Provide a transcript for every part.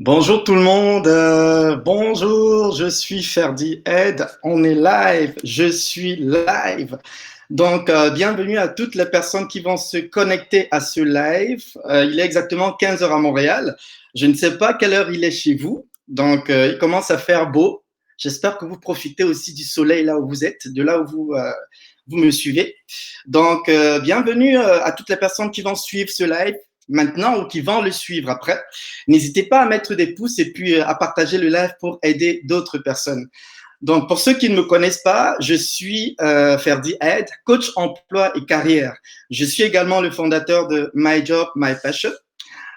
Bonjour tout le monde, bonjour, je suis Ferdi Ed, on est live, je suis live. Donc, bienvenue à toutes les personnes qui vont se connecter à ce live. Il est exactement 15 heures à Montréal. Je ne sais pas quelle heure il est chez vous, donc il commence à faire beau. J'espère que vous profitez aussi du soleil là où vous êtes, de là où vous me suivez. Donc, bienvenue à toutes les personnes qui vont suivre ce live maintenant ou qui vont le suivre après. N'hésitez pas à mettre des pouces et puis à partager le live pour aider d'autres personnes. Donc, pour ceux qui ne me connaissent pas, je suis Ferdi Ed, coach emploi et carrière. Je suis également le fondateur de My Job, My Passion.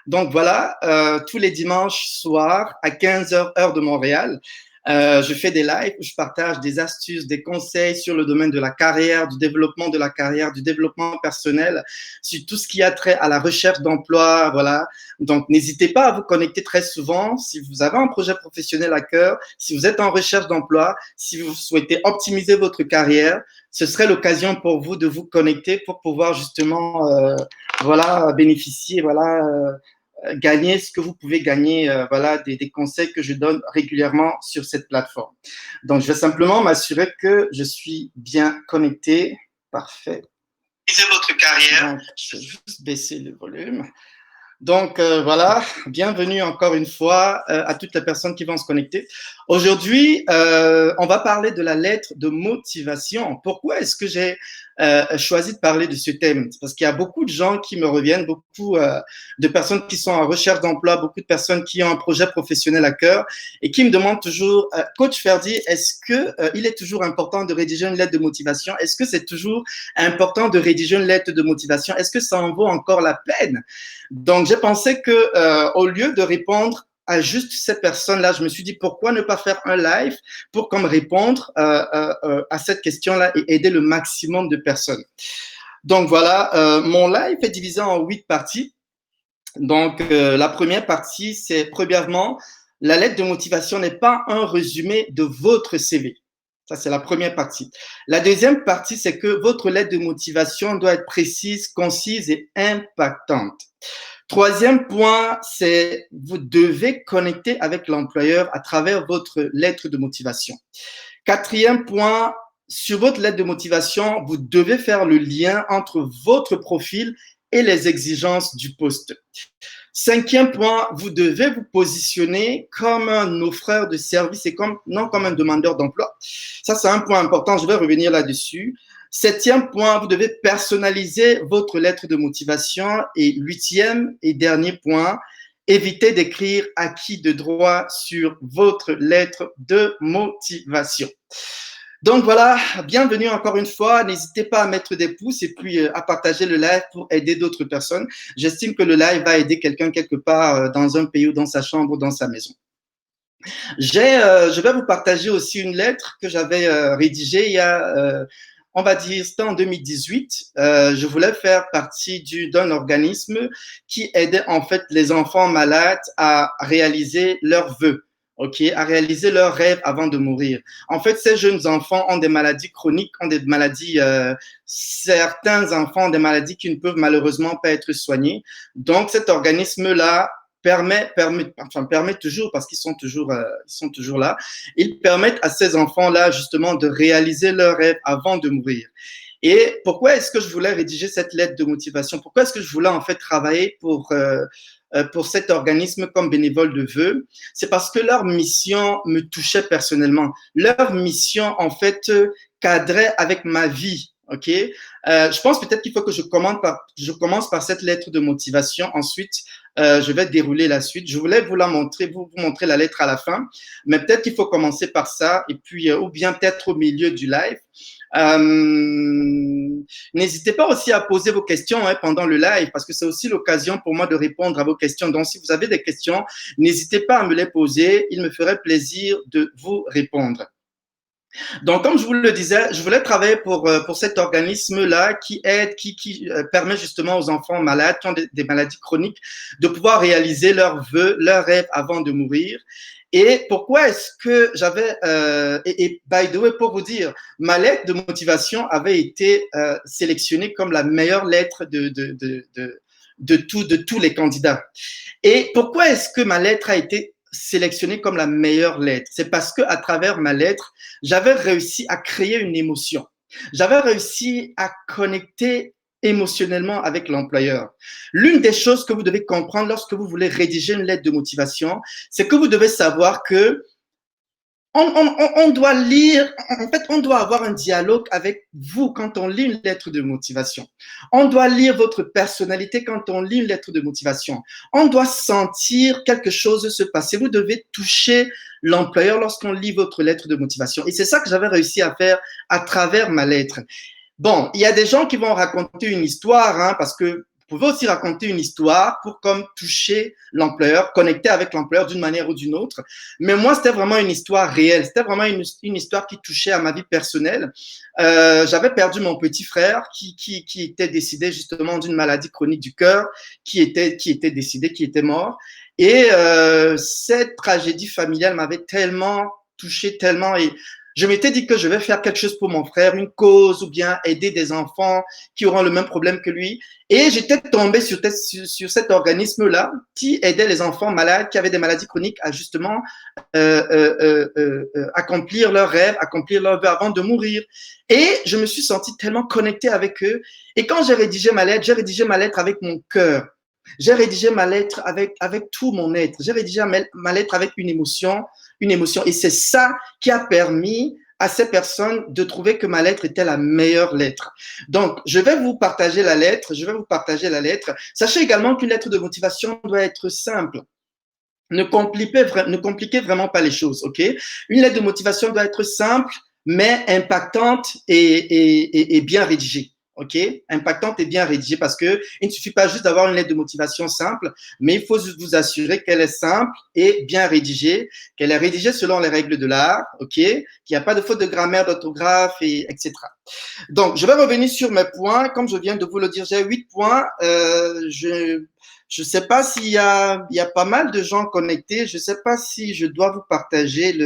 Donc voilà, tous les dimanches soirs à 15 heures heure de Montréal, je fais des lives où je partage des astuces, des conseils sur le domaine de la carrière, du développement de la carrière, du développement personnel, sur tout ce qui a trait à la recherche d'emploi. Voilà. Donc, n'hésitez pas à vous connecter très souvent si vous avez un projet professionnel à cœur, si vous êtes en recherche d'emploi, si vous souhaitez optimiser votre carrière, ce serait l'occasion pour vous de vous connecter pour pouvoir justement, voilà, bénéficier, voilà, gagner ce que vous pouvez gagner, voilà, des conseils que je donne régulièrement sur cette plateforme. Donc, je vais simplement m'assurer que je suis bien connecté. Parfait. C'est votre carrière. Donc, je vais juste baisser le volume. Donc voilà, bienvenue encore une fois à toutes les personnes qui vont se connecter. Aujourd'hui, on va parler de la lettre de motivation. Pourquoi est-ce que j'ai choisi de parler de ce thème? Parce qu'il y a beaucoup de gens qui me reviennent, beaucoup de personnes qui sont en recherche d'emploi, beaucoup de personnes qui ont un projet professionnel à cœur et qui me demandent toujours, Coach Ferdi, est-ce que il est toujours important de rédiger une lettre de motivation? Est-ce que c'est toujours important de rédiger une lettre de motivation? Est-ce que ça en vaut encore la peine? Donc, j'ai pensé que au lieu de répondre à juste ces personnes-là, je me suis dit pourquoi ne pas faire un live pour comme répondre à cette question-là et aider le maximum de personnes. Donc voilà, mon live est divisé en 8 parties. Donc la première partie, c'est premièrement, la lettre de motivation n'est pas un résumé de votre CV. Ça, c'est la première partie. La deuxième partie, c'est que votre lettre de motivation doit être précise, concise et impactante. Troisième point, c'est vous devez connecter avec l'employeur à travers votre lettre de motivation. Quatrième point, sur votre lettre de motivation, vous devez faire le lien entre votre profil et les exigences du poste. Cinquième point, vous devez vous positionner comme un offreur de services et non comme un demandeur d'emploi. Ça, c'est un point important. Je vais revenir là-dessus. Septième point, vous devez personnaliser votre lettre de motivation. Et huitième et dernier point, évitez d'écrire acquis de droit sur votre lettre de motivation. Donc voilà, bienvenue encore une fois. N'hésitez pas à mettre des pouces et puis à partager le live pour aider d'autres personnes. J'estime que le live va aider quelqu'un quelque part dans un pays ou dans sa chambre ou dans sa maison. Je vais vous partager aussi une lettre que j'avais rédigée il y a, on va dire, c'était en 2018. Je voulais faire partie d'un organisme qui aidait en fait les enfants malades à réaliser leurs vœux. OK, à réaliser leurs rêves avant de mourir. En fait, ces jeunes enfants ont des maladies chroniques, ont des maladies, certains enfants ont des maladies qui ne peuvent malheureusement pas être soignées. Donc, cet organisme-là permet toujours, parce qu'ils sont toujours là, ils permettent à ces enfants-là justement de réaliser leurs rêves avant de mourir. Et pourquoi est-ce que je voulais rédiger cette lettre de motivation? Pourquoi est-ce que je voulais en fait travailler pour cet organisme comme bénévole de vœux? C'est parce que leur mission me touchait personnellement. Leur mission, en fait, cadrait avec ma vie. OK? Je pense peut-être qu'il faut que je commence par cette lettre de motivation. Ensuite, je vais dérouler la suite. Je voulais vous la montrer, vous montrer la lettre à la fin, mais peut-être qu'il faut commencer par ça, et puis, ou bien peut-être au milieu du live. N'hésitez pas aussi à poser vos questions pendant le live, parce que c'est aussi l'occasion pour moi de répondre à vos questions. Donc, si vous avez des questions, n'hésitez pas à me les poser. Il me ferait plaisir de vous répondre. Donc, comme je vous le disais, je voulais travailler pour cet organisme-là qui aide, qui permet justement aux enfants malades, qui ont des maladies chroniques, de pouvoir réaliser leurs vœux, leurs rêves avant de mourir. Et pourquoi est-ce que j'avais, et by the way, pour vous dire, ma lettre de motivation avait été sélectionnée comme la meilleure lettre de tous les candidats. Et pourquoi est-ce que ma lettre a été sélectionnée comme la meilleure lettre. C'est parce que à travers ma lettre, j'avais réussi à créer une émotion. J'avais réussi à connecter émotionnellement avec l'employeur. L'une des choses que vous devez comprendre lorsque vous voulez rédiger une lettre de motivation, c'est que vous devez savoir que on doit lire, en fait, on doit avoir un dialogue avec vous quand on lit une lettre de motivation. On doit lire votre personnalité quand on lit une lettre de motivation. On doit sentir quelque chose se passer. Vous devez toucher l'employeur lorsqu'on lit votre lettre de motivation. Et c'est ça que j'avais réussi à faire à travers ma lettre. Bon, il y a des gens qui vont raconter une histoire, hein, parce que vous pouvez aussi raconter une histoire pour comme toucher l'employeur, connecter avec l'employeur d'une manière ou d'une autre. Mais moi, c'était vraiment une histoire réelle. C'était vraiment une histoire qui touchait à ma vie personnelle. J'avais perdu mon petit frère qui était décédé justement d'une maladie chronique du cœur, qui était décédé, qui était mort. Et cette tragédie familiale m'avait tellement touché, tellement, et je m'étais dit que je vais faire quelque chose pour mon frère, une cause ou bien aider des enfants qui auront le même problème que lui. Et j'étais tombé sur cet organisme-là qui aidait les enfants malades, qui avaient des maladies chroniques à justement accomplir leurs rêves, accomplir leurs vœux avant de mourir. Et je me suis senti tellement connecté avec eux. Et quand j'ai rédigé ma lettre, j'ai rédigé ma lettre avec mon cœur. J'ai rédigé ma lettre avec tout mon être. J'ai rédigé ma lettre avec une émotion. Et c'est ça qui a permis à ces personnes de trouver que ma lettre était la meilleure lettre. Donc, je vais vous partager la lettre. Sachez également qu'une lettre de motivation doit être simple. Ne compliquez vraiment pas les choses, ok? Une lettre de motivation doit être simple, mais impactante et bien rédigée. OK, impactante et bien rédigée, parce que il ne suffit pas juste d'avoir une lettre de motivation simple, mais il faut vous assurer qu'elle est simple et bien rédigée, qu'elle est rédigée selon les règles de l'art, OK, qu'il n'y a pas de faute de grammaire, d'orthographe, etc. Donc, je vais revenir sur mes points. Comme je viens de vous le dire, j'ai 8 points. Je ne sais pas s'il y a pas mal de gens connectés. Je ne sais pas si je dois vous partager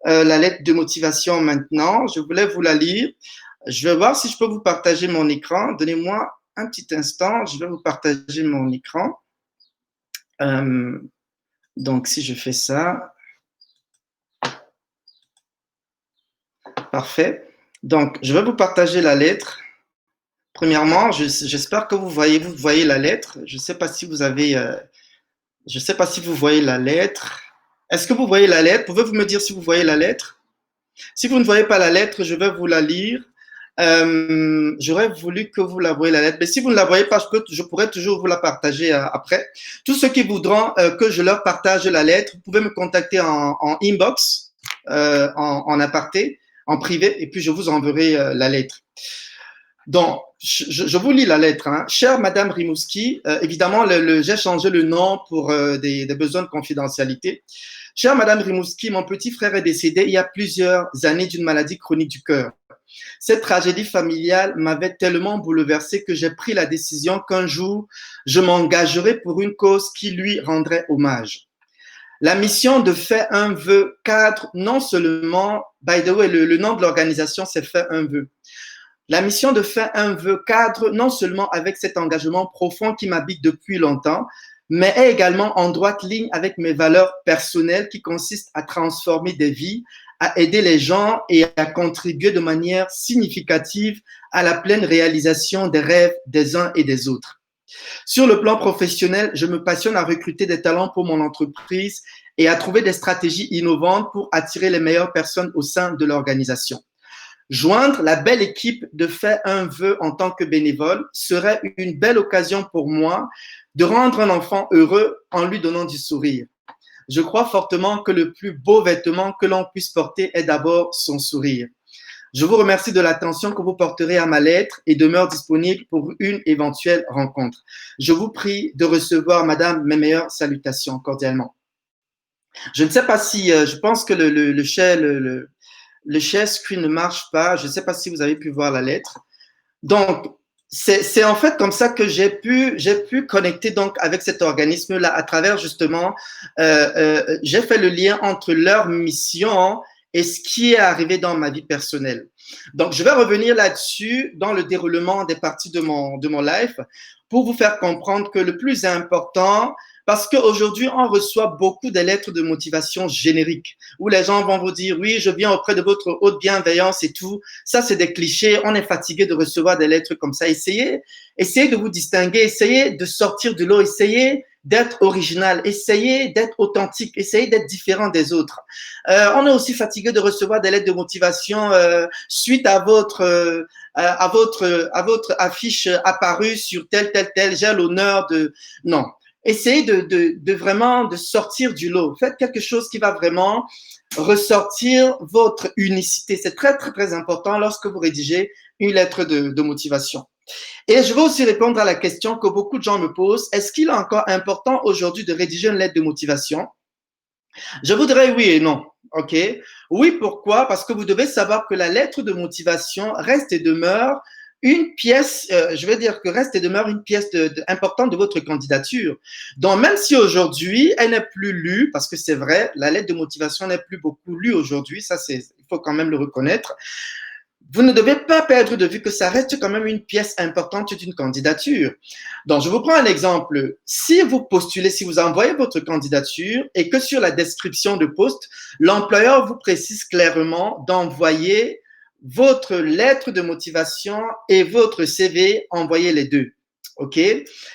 la lettre de motivation maintenant. Je voulais vous la lire. Je vais voir si je peux vous partager mon écran. Donnez-moi un petit instant. Je vais vous partager mon écran. Donc, si je fais ça. Parfait. Donc, je vais vous partager la lettre. Premièrement, j'espère que vous voyez la lettre. Je ne sais pas si vous avez, je sais pas si vous voyez la lettre. Est-ce que vous voyez la lettre? Pouvez-vous me dire si vous voyez la lettre? Si vous ne voyez pas la lettre, je vais vous la lire. J'aurais voulu que vous la voyez la lettre, mais si vous ne la voyez pas, je pourrais toujours vous la partager après. Tous ceux qui voudront que je leur partage la lettre, vous pouvez me contacter en inbox, en aparté, en privé, et puis je vous enverrai la lettre. Donc, je vous lis la lettre. Hein. Chère Madame Rimouski, évidemment, j'ai changé le nom pour des besoins de confidentialité. Chère Madame Rimouski, mon petit frère est décédé il y a plusieurs années d'une maladie chronique du cœur. Cette tragédie familiale m'avait tellement bouleversé que j'ai pris la décision qu'un jour, je m'engagerai pour une cause qui lui rendrait hommage. La mission de Fais un vœu cadre, non seulement, by the way, le nom de l'organisation, c'est Fais un vœu. La mission de Fais un vœu cadre, non seulement avec cet engagement profond qui m'habite depuis longtemps, mais est également en droite ligne avec mes valeurs personnelles qui consistent à transformer des vies, à aider les gens et à contribuer de manière significative à la pleine réalisation des rêves des uns et des autres. Sur le plan professionnel, je me passionne à recruter des talents pour mon entreprise et à trouver des stratégies innovantes pour attirer les meilleures personnes au sein de l'organisation. Joindre la belle équipe de Fais un vœu en tant que bénévole serait une belle occasion pour moi de rendre un enfant heureux en lui donnant du sourire. Je crois fortement que le plus beau vêtement que l'on puisse porter est d'abord son sourire. Je vous remercie de l'attention que vous porterez à ma lettre et demeure disponible pour une éventuelle rencontre. Je vous prie de recevoir, Madame, mes meilleures salutations cordialement. Je ne sais pas si, je pense que le share screen ne marche pas. Je ne sais pas si vous avez pu voir la lettre. Donc, c'est en fait comme ça que j'ai pu connecter donc avec cet organisme-là à travers justement, j'ai fait le lien entre leur mission et ce qui est arrivé dans ma vie personnelle. Donc, je vais revenir là-dessus dans le déroulement des parties de mon live pour vous faire comprendre que le plus important Parce qu'aujourd'hui, on reçoit beaucoup de lettres de motivation génériques où les gens vont vous dire, oui, je viens auprès de votre haute bienveillance et tout. Ça, c'est des clichés. On est fatigué de recevoir des lettres comme ça. Essayez de vous distinguer, essayez de sortir de l'eau, essayez d'être original, essayez d'être authentique, essayez d'être différent des autres. On est aussi fatigué de recevoir des lettres de motivation suite à votre affiche apparue sur tel, j'ai l'honneur de… Non. Essayez de vraiment de sortir du lot. Faites quelque chose qui va vraiment ressortir votre unicité. C'est très, très, très important lorsque vous rédigez une lettre de motivation. Et je vais aussi répondre à la question que beaucoup de gens me posent. Est-ce qu'il est encore important aujourd'hui de rédiger une lettre de motivation? Je vous dirais oui et non. OK? Oui, pourquoi? Parce que vous devez savoir que la lettre de motivation reste et demeure une pièce, je veux dire que reste et demeure une pièce importante de votre candidature. Donc, même si aujourd'hui, elle n'est plus lue, parce que c'est vrai, la lettre de motivation n'est plus beaucoup lue aujourd'hui, ça, il faut quand même le reconnaître. Vous ne devez pas perdre de vue que ça reste quand même une pièce importante d'une candidature. Donc, je vous prends un exemple. Si vous postulez, si vous envoyez votre candidature et que sur la description de poste, l'employeur vous précise clairement d'envoyer votre lettre de motivation et votre CV, envoyez les deux. OK?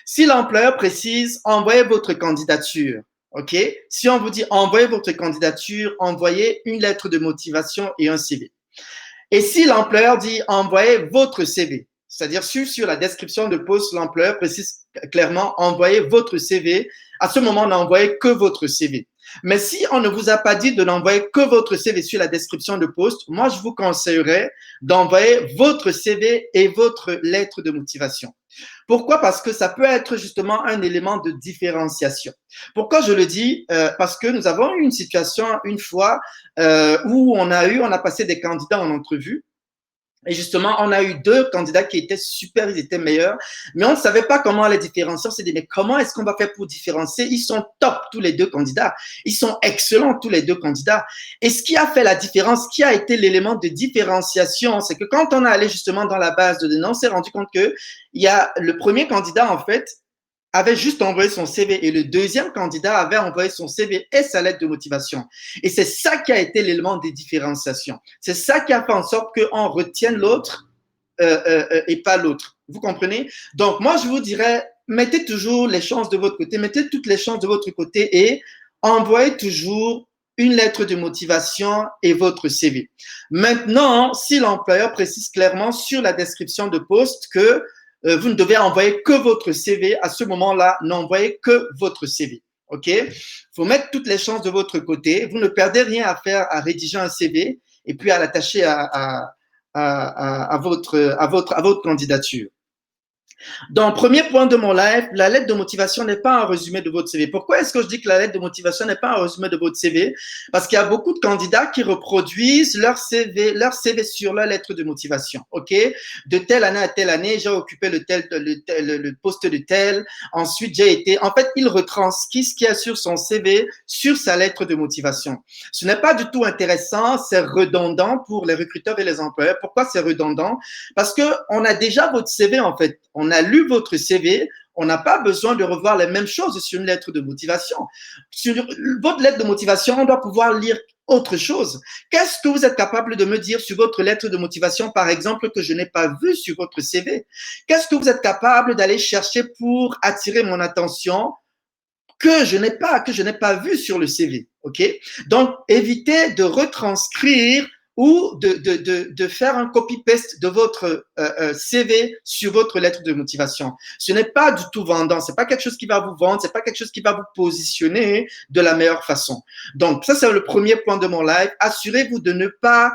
Si l'employeur précise, envoyez votre candidature. OK? Si on vous dit envoyez votre candidature, envoyez une lettre de motivation et un CV. Et si l'employeur dit envoyez votre CV, c'est-à-dire sur la description de poste, l'employeur précise clairement envoyez votre CV, à ce moment, on n'envoyez que votre CV. Mais si on ne vous a pas dit de n'envoyer que votre CV sur la description de poste, moi, je vous conseillerais d'envoyer votre CV et votre lettre de motivation. Pourquoi? Parce que ça peut être justement un élément de différenciation. Pourquoi je le dis? Parce que nous avons eu une situation une fois où on a passé des candidats en entrevue. Et justement, on a eu deux candidats qui étaient super, ils étaient meilleurs, mais on ne savait pas comment les différencier. On s'est dit, mais comment est-ce qu'on va faire pour différencier? Ils sont top, tous les deux candidats. Ils sont excellents, tous les deux candidats. Et ce qui a fait la différence, ce qui a été l'élément de différenciation, c'est que quand on est allé justement dans la base de données, on s'est rendu compte que il y a le premier candidat, en fait, avait juste envoyé son CV et le deuxième candidat avait envoyé son CV et sa lettre de motivation. Et c'est ça qui a été l'élément de différenciation. C'est ça qui a fait en sorte qu'on retienne l'autre et pas l'autre. Vous comprenez? Donc, moi, je vous dirais, mettez toujours les chances de votre côté, mettez toutes les chances de votre côté et envoyez toujours une lettre de motivation et votre CV. Maintenant, si l'employeur précise clairement sur la description de poste que vous ne devez envoyer que votre CV. À ce moment-là, n'envoyez que votre CV. OK? Il faut mettre toutes les chances de votre côté. Vous ne perdez rien à faire à rédiger un CV et puis à l'attacher à votre candidature. Donc, premier point de mon live, la lettre de motivation n'est pas un résumé de votre CV. Pourquoi est-ce que je dis que la lettre de motivation n'est pas un résumé de votre CV? Parce qu'il y a beaucoup de candidats qui reproduisent leur CV sur leur lettre de motivation. OK? De telle année à telle année, j'ai occupé le poste de tel. Ensuite, j'ai été… En fait, il retranscrit ce qu'il y a sur son CV, sur sa lettre de motivation. Ce n'est pas du tout intéressant, c'est redondant pour les recruteurs et les employeurs. Pourquoi c'est redondant? Parce qu'on a déjà votre CV, en fait. On a lu votre CV, on n'a pas besoin de revoir les mêmes choses sur une lettre de motivation. Sur votre lettre de motivation, on doit pouvoir lire autre chose. Qu'est-ce que vous êtes capable de me dire sur votre lettre de motivation, par exemple, que je n'ai pas vu sur votre CV? Qu'est-ce que vous êtes capable d'aller chercher pour attirer mon attention que je n'ai pas vu sur le CV? OK? Donc, évitez de retranscrire ou de faire un copy-paste de votre CV sur votre lettre de motivation. Ce n'est pas du tout vendant, c'est pas quelque chose qui va vous vendre, c'est pas quelque chose qui va vous positionner de la meilleure façon. Donc, ça, c'est le premier point de mon live. Assurez-vous de ne pas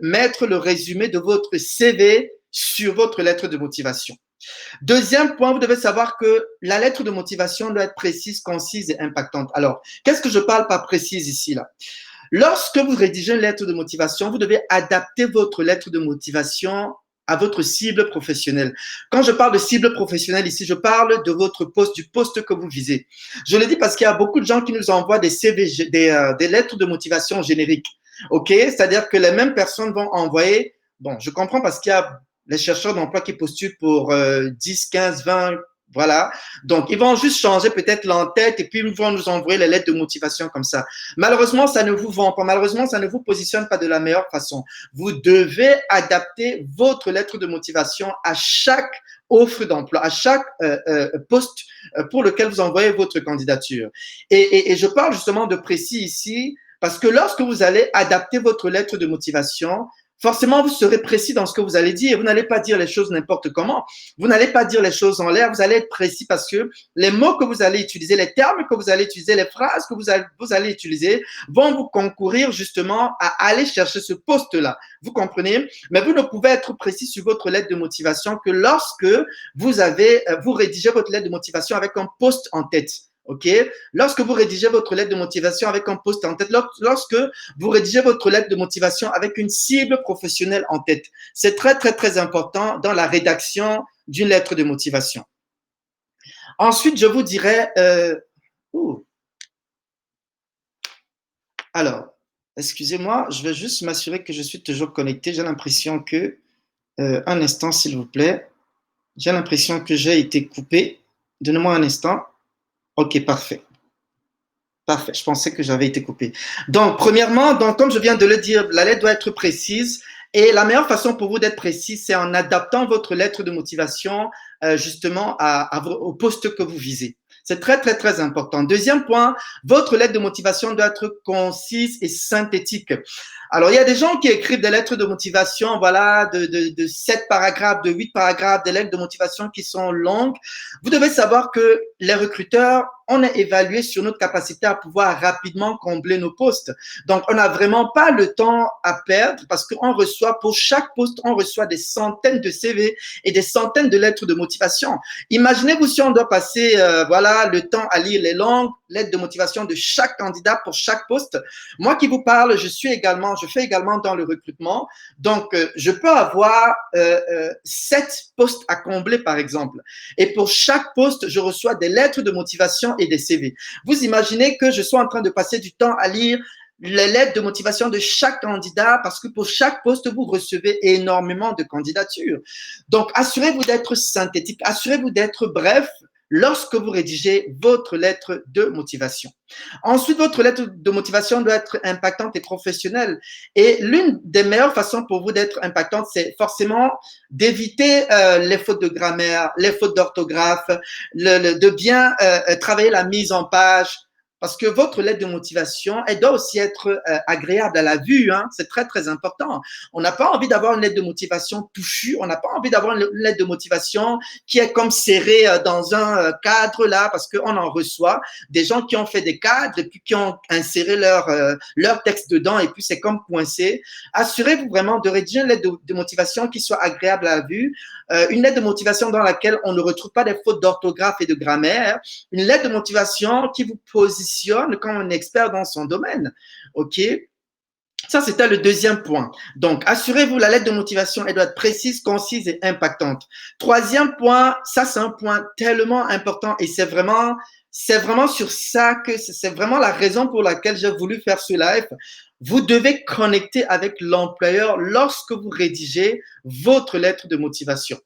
mettre le résumé de votre CV sur votre lettre de motivation. Deuxième point, vous devez savoir que la lettre de motivation doit être précise, concise et impactante. Alors, qu'est-ce que je parle par précise ici, là? Lorsque vous rédigez une lettre de motivation, vous devez adapter votre lettre de motivation à votre cible professionnelle. Quand je parle de cible professionnelle ici, je parle de votre poste, du poste que vous visez. Je le dis parce qu'il y a beaucoup de gens qui nous envoient des CV, des lettres de motivation génériques. OK? C'est-à-dire que les mêmes personnes vont envoyer, bon, je comprends parce qu'il y a les chercheurs d'emploi qui postulent pour 10, 15, 20 Voilà. Donc, ils vont juste changer peut-être l'entête et puis ils vont nous envoyer les lettres de motivation comme ça. Malheureusement, ça ne vous vend pas. Malheureusement, ça ne vous positionne pas de la meilleure façon. Vous devez adapter votre lettre de motivation à chaque offre d'emploi, à chaque poste pour lequel vous envoyez votre candidature. Et je parle justement de précis ici parce que lorsque vous allez adapter votre lettre de motivation, forcément, vous serez précis dans ce que vous allez dire. Vous n'allez pas dire les choses n'importe comment. Vous n'allez pas dire les choses en l'air. Vous allez être précis parce que les mots que vous allez utiliser, les termes que vous allez utiliser, les phrases que vous allez utiliser vont vous concourir justement à aller chercher ce poste-là. Vous comprenez? Mais vous ne pouvez être précis sur votre lettre de motivation que lorsque vous rédigez votre lettre de motivation avec un poste en tête. OK? Lorsque vous rédigez votre lettre de motivation avec un poste en tête, lorsque vous rédigez votre lettre de motivation avec une cible professionnelle en tête, c'est très, très, très important dans la rédaction d'une lettre de motivation. Ensuite, je vous dirais, alors, excusez-moi, je vais juste m'assurer que je suis toujours connecté. J'ai l'impression que, un instant, s'il vous plaît, j'ai l'impression que j'ai été coupé. Donnez-moi un instant. OK, parfait. Parfait, je pensais que j'avais été coupé. Donc, premièrement, donc, comme je viens de le dire, la lettre doit être précise. Et la meilleure façon pour vous d'être précis, c'est en adaptant votre lettre de motivation justement au poste que vous visez. C'est très, très, très important. Deuxième point, votre lettre de motivation doit être concise et synthétique. Alors, il y a des gens qui écrivent des lettres de motivation, voilà, de 7 paragraphes, de 8 paragraphes, des lettres de motivation qui sont longues. Vous devez savoir que les recruteurs, on est évalué sur notre capacité à pouvoir rapidement combler nos postes. Donc, on n'a vraiment pas le temps à perdre parce qu'on reçoit, pour chaque poste, on reçoit des centaines de CV et des centaines de lettres de motivation. Imaginez-vous si on doit passer, voilà, le temps à lire les longues lettres de motivation de chaque candidat pour chaque poste. Moi qui vous parle, je fais également dans le recrutement. Donc, je peux avoir 7 postes à combler, par exemple. Et pour chaque poste, je reçois des lettres de motivation et des CV. Vous imaginez que je sois en train de passer du temps à lire les lettres de motivation de chaque candidat parce que pour chaque poste, vous recevez énormément de candidatures. Donc, assurez-vous d'être synthétique, assurez-vous d'être bref lorsque vous rédigez votre lettre de motivation. Ensuite, votre lettre de motivation doit être impactante et professionnelle. Et l'une des meilleures façons pour vous d'être impactante, c'est forcément d'éviter les fautes de grammaire, les fautes d'orthographe, de bien travailler la mise en page. Parce que votre lettre de motivation, elle doit aussi être agréable à la vue. Hein. C'est très, très important. On n'a pas envie d'avoir une lettre de motivation touchue. On n'a pas envie d'avoir une lettre de motivation qui est comme serrée dans un cadre là, parce qu'on en reçoit des gens qui ont fait des cadres et puis qui ont inséré leur texte dedans et puis c'est comme coincé. Assurez-vous vraiment de rédiger une lettre de motivation qui soit agréable à la vue, une lettre de motivation dans laquelle on ne retrouve pas des fautes d'orthographe et de grammaire, une lettre de motivation qui vous positionne comme un expert dans son domaine. OK? Ça, c'était le deuxième point. Donc, assurez-vous, la lettre de motivation, elle doit être précise, concise et impactante. Troisième point, ça, c'est un point tellement important et c'est vraiment sur ça que c'est vraiment la raison pour laquelle j'ai voulu faire ce live. Vous devez connecter avec l'employeur lorsque vous rédigez votre lettre de motivation.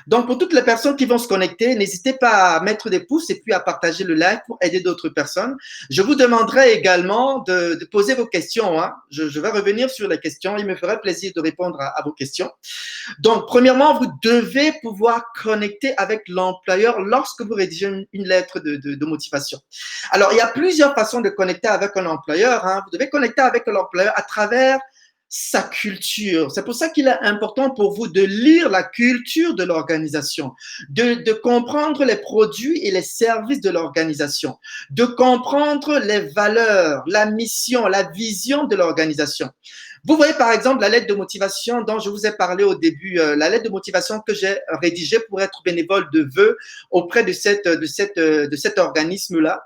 Donc, pour toutes les personnes qui vont se connecter, n'hésitez pas à mettre des pouces et puis à partager le live pour aider d'autres personnes. Je vous demanderai également de poser vos questions. Hein. Je vais revenir sur les questions. Il me ferait plaisir de répondre à vos questions. Donc, premièrement, vous devez pouvoir connecter avec l'employeur lorsque vous rédigez une lettre de motivation. Alors, il y a plusieurs façons de connecter avec un employeur. Hein. Vous devez connecter avec l'employeur à travers sa culture. C'est pour ça qu'il est important pour vous de lire la culture de l'organisation, de comprendre les produits et les services de l'organisation, de comprendre les valeurs, la mission, la vision de l'organisation. Vous voyez par exemple la lettre de motivation dont je vous ai parlé au début, la lettre de motivation que j'ai rédigée pour être bénévole de vœux auprès de cet organisme-là.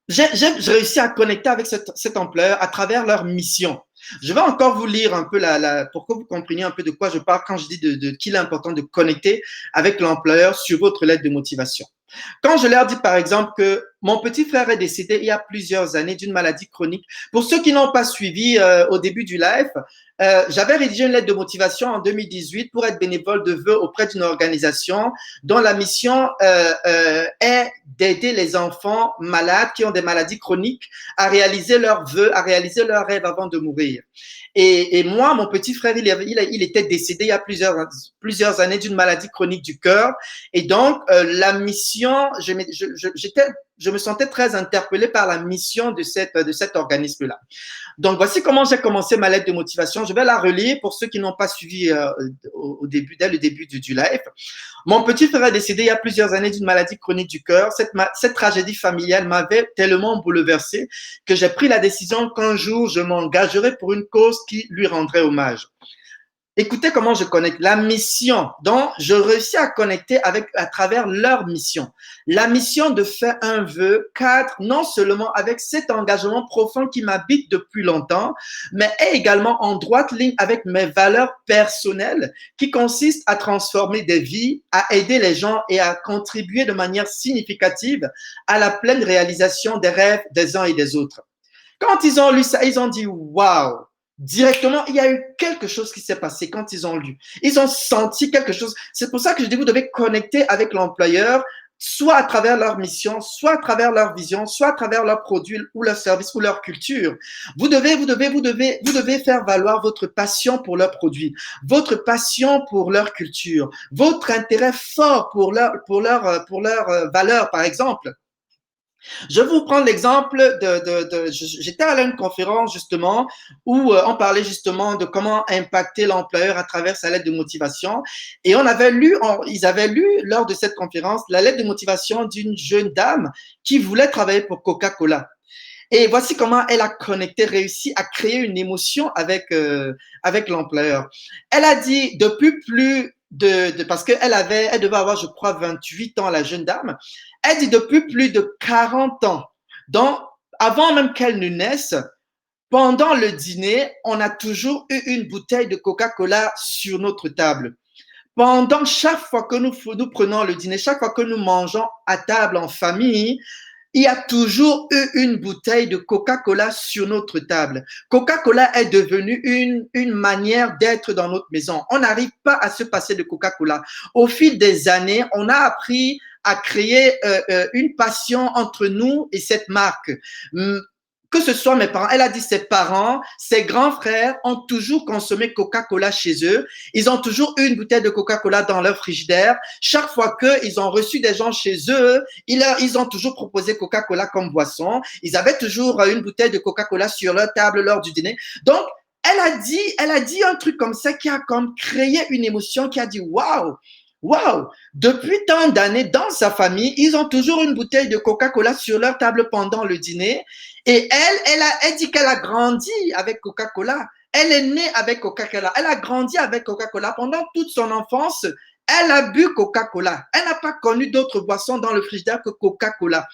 J'ai réussi à connecter avec cet employeur à travers leur mission. Je vais encore vous lire un peu pour que vous compreniez un peu de quoi je parle quand je dis qu'il est important de connecter avec l'employeur sur votre lettre de motivation. Quand je leur dis par exemple que mon petit frère est décédé il y a plusieurs années d'une maladie chronique, pour ceux qui n'ont pas suivi au début du live, j'avais rédigé une lettre de motivation en 2018 pour être bénévole de vœux auprès d'une organisation dont la mission est d'aider les enfants malades qui ont des maladies chroniques à réaliser leurs vœux, à réaliser leurs rêves avant de mourir. Et moi, mon petit frère, il était décédé il y a plusieurs années d'une maladie chronique du cœur. Et donc, la mission, je me sentais très interpellé par la mission de cet organisme-là. Donc, voici comment j'ai commencé ma lettre de motivation. Je vais la relire pour ceux qui n'ont pas suivi dès le début du live. Mon petit frère est décédé il y a plusieurs années d'une maladie chronique du cœur. Cette tragédie familiale m'avait tellement bouleversé que j'ai pris la décision qu'un jour, je m'engagerai pour une cause qui lui rendrait hommage. Écoutez comment je connecte la mission. Donc, je réussis à connecter à travers leur mission. La mission de faire un vœu cadre non seulement avec cet engagement profond qui m'habite depuis longtemps, mais est également en droite ligne avec mes valeurs personnelles qui consistent à transformer des vies, à aider les gens et à contribuer de manière significative à la pleine réalisation des rêves des uns et des autres. Quand ils ont lu ça, ils ont dit « Waouh !» Directement, il y a eu quelque chose qui s'est passé quand ils ont lu. Ils ont senti quelque chose. C'est pour ça que je dis, vous devez connecter avec l'employeur, soit à travers leur mission, soit à travers leur vision, soit à travers leurs produits ou leurs services ou leur culture. Vous devez faire valoir votre passion pour leurs produits, votre passion pour leur culture, votre intérêt fort pour leur valeur, par exemple. Je vais vous prendre l'exemple j'étais à une conférence justement où on parlait justement de comment impacter l'employeur à travers sa lettre de motivation et ils avaient lu lors de cette conférence la lettre de motivation d'une jeune dame qui voulait travailler pour Coca-Cola. Et voici comment elle a connecté, réussi à créer une émotion avec l'employeur. Elle a dit depuis plus parce elle devait avoir, je crois, 28 ans, la jeune dame. Elle dit depuis plus de 40 ans. Donc, avant même qu'elle ne naisse, pendant le dîner, on a toujours eu une bouteille de Coca-Cola sur notre table. Pendant chaque fois que nous prenons le dîner, chaque fois que nous mangeons à table en famille, il y a toujours eu une bouteille de Coca-Cola sur notre table. Coca-Cola est devenu une manière d'être dans notre maison. On n'arrive pas à se passer de Coca-Cola. Au fil des années, on a appris à créer une passion entre nous et cette marque. Que ce soit mes parents, elle a dit ses parents, ses grands frères ont toujours consommé Coca-Cola chez eux. Ils ont toujours eu une bouteille de Coca-Cola dans leur frigidaire. Chaque fois qu'ils ont reçu des gens chez eux, ils ont toujours proposé Coca-Cola comme boisson. Ils avaient toujours une bouteille de Coca-Cola sur leur table lors du dîner. Donc, elle a dit un truc comme ça qui a comme créé une émotion qui a dit waouh, waouh, depuis tant d'années dans sa famille, ils ont toujours une bouteille de Coca-Cola sur leur table pendant le dîner. Et elle dit qu'elle a grandi avec Coca-Cola. Elle est née avec Coca-Cola. Elle a grandi avec Coca-Cola pendant toute son enfance. Elle a bu Coca-Cola. Elle n'a pas connu d'autres boissons dans le frigidaire que Coca-Cola.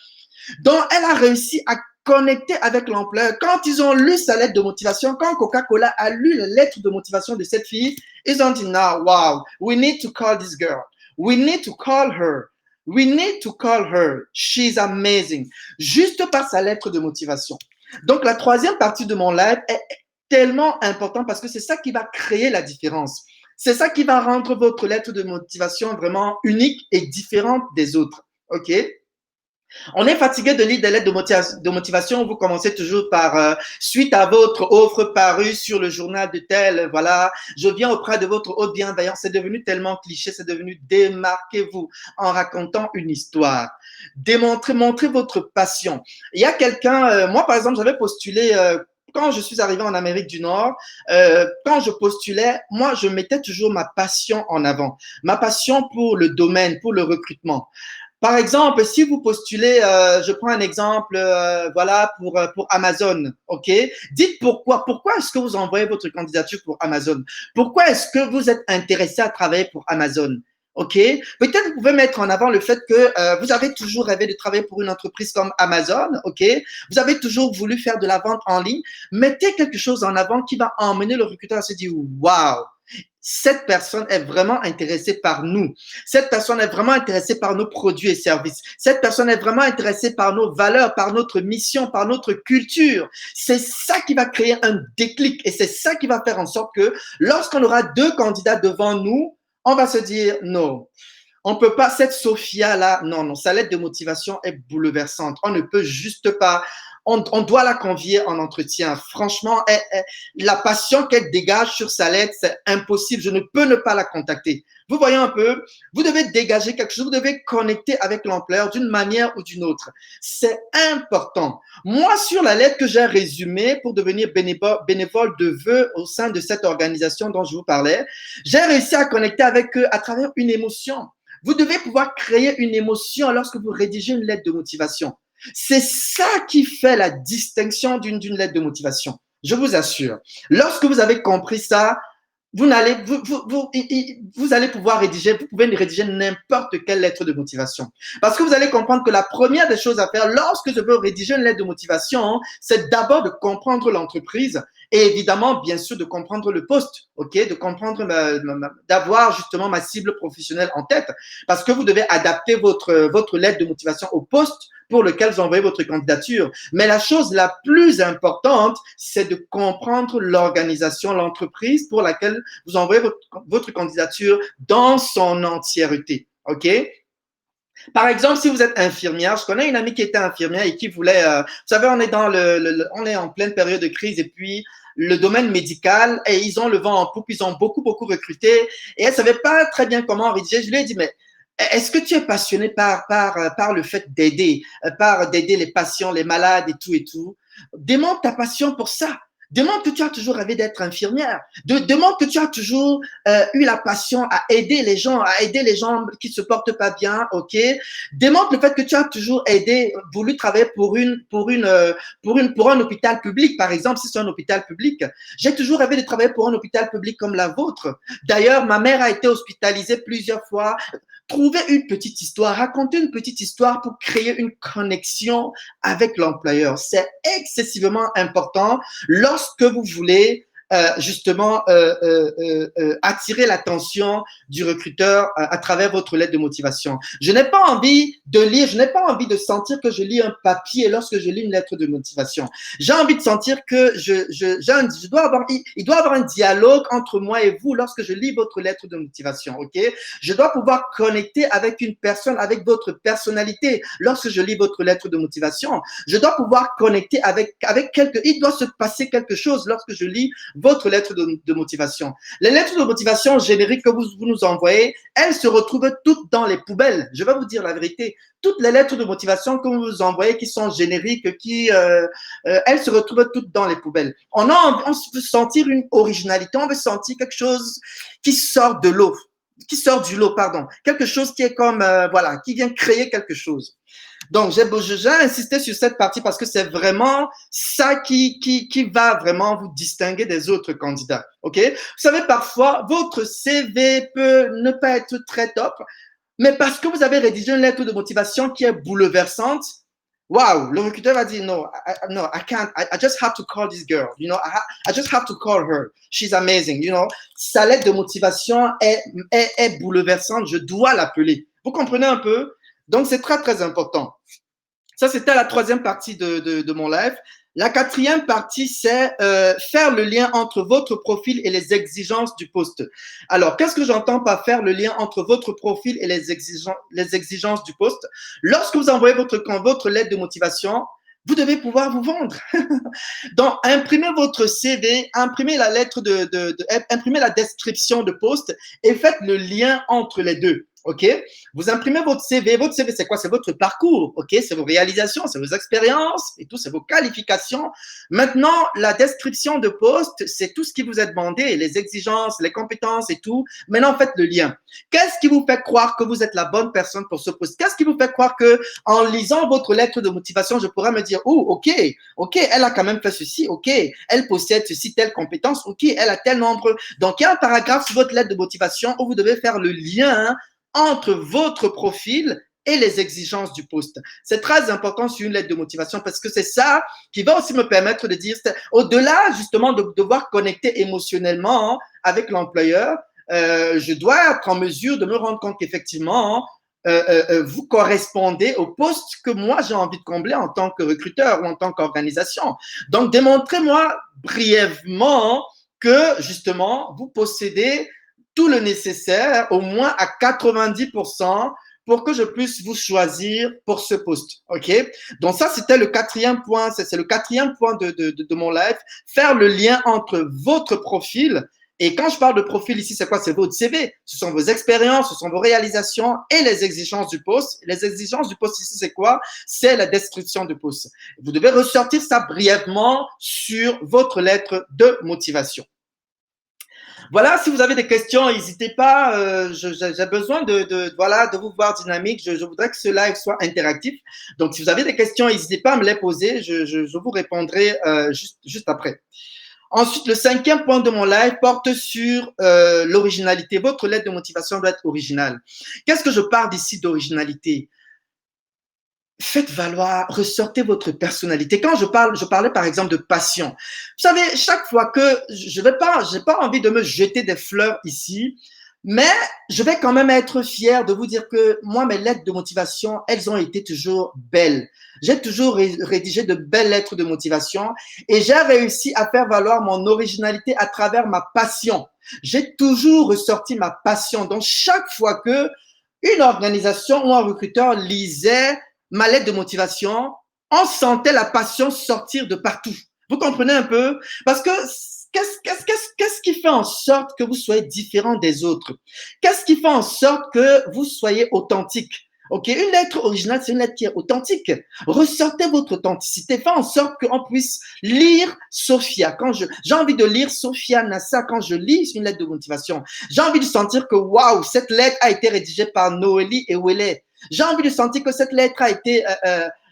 Donc, elle a réussi à connecter avec l'employeur. Quand ils ont lu sa lettre de motivation, quand Coca-Cola a lu la lettre de motivation de cette fille, ils ont dit, no, wow, we need to call this girl. We need to call her. We need to call her. She's amazing. Juste par sa lettre de motivation. Donc, la troisième partie de mon live est tellement importante parce que c'est ça qui va créer la différence. C'est ça qui va rendre votre lettre de motivation vraiment unique et différente des autres. OK? On est fatigué de lire des lettres de motivation. Vous commencez toujours par suite à votre offre parue sur le journal de tel, voilà, je viens auprès de votre haute bienveillance. C'est devenu tellement cliché, c'est devenu démarquez-vous en racontant une histoire. Montrez votre passion. Il y a quelqu'un, moi par exemple, j'avais postulé quand je suis arrivé en Amérique du Nord, quand je postulais, moi, je mettais toujours ma passion en avant. Ma passion pour le domaine, pour le recrutement. Par exemple, si vous postulez, je prends un exemple, voilà, pour Amazon, ok? Dites pourquoi. Pourquoi est-ce que vous envoyez votre candidature pour Amazon? Pourquoi est-ce que vous êtes intéressé à travailler pour Amazon? Ok? Peut-être vous pouvez mettre en avant le fait que vous avez toujours rêvé de travailler pour une entreprise comme Amazon, ok? Vous avez toujours voulu faire de la vente en ligne. Mettez quelque chose en avant qui va emmener le recruteur à se dire, waouh! cette personne est vraiment intéressée par nous. Cette personne est vraiment intéressée par nos produits et services. Cette personne est vraiment intéressée par nos valeurs, par notre mission, par notre culture. C'est ça qui va créer un déclic et c'est ça qui va faire en sorte que lorsqu'on aura deux candidats devant nous, on va se dire non. On ne peut pas, cette Sophia-là, non, non, sa lettre de motivation est bouleversante. On ne peut juste pas, on doit la convier en entretien. Franchement, la passion qu'elle dégage sur sa lettre, c'est impossible. Je ne peux ne pas la contacter. Vous voyez un peu, vous devez dégager quelque chose, vous devez connecter avec l'employeur d'une manière ou d'une autre. C'est important. Moi, sur la lettre que j'ai résumée pour devenir bénévole de vœux au sein de cette organisation dont je vous parlais, j'ai réussi à connecter avec eux à travers une émotion. Vous devez pouvoir créer une émotion lorsque vous rédigez une lettre de motivation. C'est ça qui fait la distinction d'une lettre de motivation. Je vous assure. Lorsque vous avez compris ça, vous allez pouvoir rédiger, vous pouvez rédiger n'importe quelle lettre de motivation. Parce que vous allez comprendre que la première des choses à faire lorsque je veux rédiger une lettre de motivation, c'est d'abord de comprendre l'entreprise et évidemment, bien sûr, de comprendre le poste, ok, de comprendre, d'avoir justement ma cible professionnelle en tête. Parce que vous devez adapter votre lettre de motivation au poste pour lequel vous envoyez votre candidature. Mais la chose la plus importante, c'est de comprendre l'organisation, l'entreprise pour laquelle vous envoyez votre candidature dans son entièreté. OK? Par exemple, si vous êtes infirmière, je connais une amie qui était infirmière et qui voulait, vous savez, on est dans on est en pleine période de crise et puis le domaine médical et ils ont le vent en poupe, ils ont beaucoup recruté et elle savait pas très bien comment rédiger. Je lui ai dit, mais est-ce que tu es passionné par le fait d'aider, par d'aider les patients, les malades et tout? Démontre ta passion pour ça. Demande que tu as toujours rêvé d'être infirmière. Demande que tu as toujours eu la passion à aider les gens qui se portent pas bien, ok. Démontre le fait que tu as toujours voulu travailler pour un hôpital public, par exemple, si c'est un hôpital public. J'ai toujours rêvé de travailler pour un hôpital public comme la vôtre. D'ailleurs, ma mère a été hospitalisée plusieurs fois. Trouvez une petite histoire, racontez une petite histoire pour créer une connexion avec l'employeur. C'est excessivement important lorsque vous voulez justement attirer l'attention du recruteur à travers votre lettre de motivation. Je n'ai pas envie de lire, je n'ai pas envie de sentir que je lis un papier lorsque je lis une lettre de motivation. J'ai envie de sentir que il doit avoir un dialogue entre moi et vous lorsque je lis votre lettre de motivation, ok? Je dois pouvoir connecter avec une personne, avec votre personnalité lorsque je lis votre lettre de motivation. Je dois pouvoir connecter il doit se passer quelque chose lorsque je lis votre lettre de motivation. Les lettres de motivation génériques que vous nous envoyez, elles se retrouvent toutes dans les poubelles. Je vais vous dire la vérité. Toutes les lettres de motivation que vous nous envoyez qui sont génériques, elles se retrouvent toutes dans les poubelles. On veut sentir une originalité, on veut sentir quelque chose qui sort de l'eau, du lot, pardon. Quelque chose qui est comme, qui vient créer quelque chose. Donc, j'ai insisté sur cette partie parce que c'est vraiment ça qui va vraiment vous distinguer des autres candidats. OK? Vous savez, parfois, votre CV peut ne pas être très top, mais parce que vous avez rédigé une lettre de motivation qui est bouleversante, wow, le recruteur va dire, no, I can't, I just have to call this girl, you know, I just have to call her, she's amazing, you know. Sa lettre de motivation est bouleversante, je dois l'appeler. Vous comprenez un peu? Donc, c'est très important. Ça, c'était la troisième partie de mon live. La quatrième partie, c'est faire le lien entre votre profil et les exigences du poste. Alors, qu'est-ce que j'entends par faire le lien entre votre profil et les exigences du poste? Lorsque vous envoyez votre lettre de motivation, vous devez pouvoir vous vendre. Donc, imprimez votre CV, imprimez la imprimez la description de poste et faites le lien entre les deux. OK? Vous imprimez votre CV. Votre CV, c'est quoi? C'est votre parcours. OK? C'est vos réalisations, c'est vos expériences et tout, c'est vos qualifications. Maintenant, la description de poste, c'est tout ce qui vous est demandé, les exigences, les compétences et tout. Maintenant, faites le lien. Qu'est-ce qui vous fait croire que vous êtes la bonne personne pour ce poste? Qu'est-ce qui vous fait croire que, en lisant votre lettre de motivation, je pourrais me dire, oh, OK, elle a quand même fait ceci. OK, elle possède ceci, telle compétence. OK, elle a tel nombre. Donc, il y a un paragraphe sur votre lettre de motivation où vous devez faire le lien entre votre profil et les exigences du poste. C'est très important sur une lettre de motivation parce que c'est ça qui va aussi me permettre de dire, au-delà justement de devoir connecter émotionnellement avec l'employeur, je dois être en mesure de me rendre compte qu'effectivement, vous correspondez au poste que moi j'ai envie de combler en tant que recruteur ou en tant qu'organisation. Donc, démontrez-moi brièvement que justement, vous possédez tout le nécessaire, au moins à 90%, pour que je puisse vous choisir pour ce poste. OK? Donc, ça, c'était le quatrième point. C'est le quatrième point de mon live. Faire le lien entre votre profil. Et quand je parle de profil ici, c'est quoi? C'est votre CV. Ce sont vos expériences, ce sont vos réalisations et les exigences du poste. Les exigences du poste ici, c'est quoi? C'est la description du poste. Vous devez ressortir ça brièvement sur votre lettre de motivation. Voilà, si vous avez des questions, n'hésitez pas. J'ai besoin voilà, de vous voir dynamique. Je voudrais que ce live soit interactif. Donc, si vous avez des questions, n'hésitez pas à me les poser. Je vous répondrai juste après. Ensuite, le cinquième point de mon live porte sur l'originalité. Votre lettre de motivation doit être originale. Qu'est-ce que je parle ici d'originalité? Faites valoir, ressortez votre personnalité. Quand je parlais par exemple de passion. Vous savez, chaque fois que j'ai pas envie de me jeter des fleurs ici, mais je vais quand même être fier de vous dire que moi, mes lettres de motivation, elles ont été toujours belles. J'ai toujours rédigé de belles lettres de motivation et j'ai réussi à faire valoir mon originalité à travers ma passion. J'ai toujours ressorti ma passion. Donc, chaque fois que une organisation ou un recruteur lisait ma lettre de motivation, on sentait la passion sortir de partout. Vous comprenez un peu? Parce que qu'est-ce qui fait en sorte que vous soyez différent des autres? Qu'est-ce qui fait en sorte que vous soyez authentique? Ok, une lettre originale, c'est une lettre qui est authentique. Ressortez votre authenticité. Faites en sorte qu'on puisse lire Sophia. Quand j'ai envie de lire Sophia Nassa, quand je lis une lettre de motivation, j'ai envie de sentir que waouh, cette lettre a été rédigée par Noélie et Wele. J'ai envie de sentir que cette lettre a été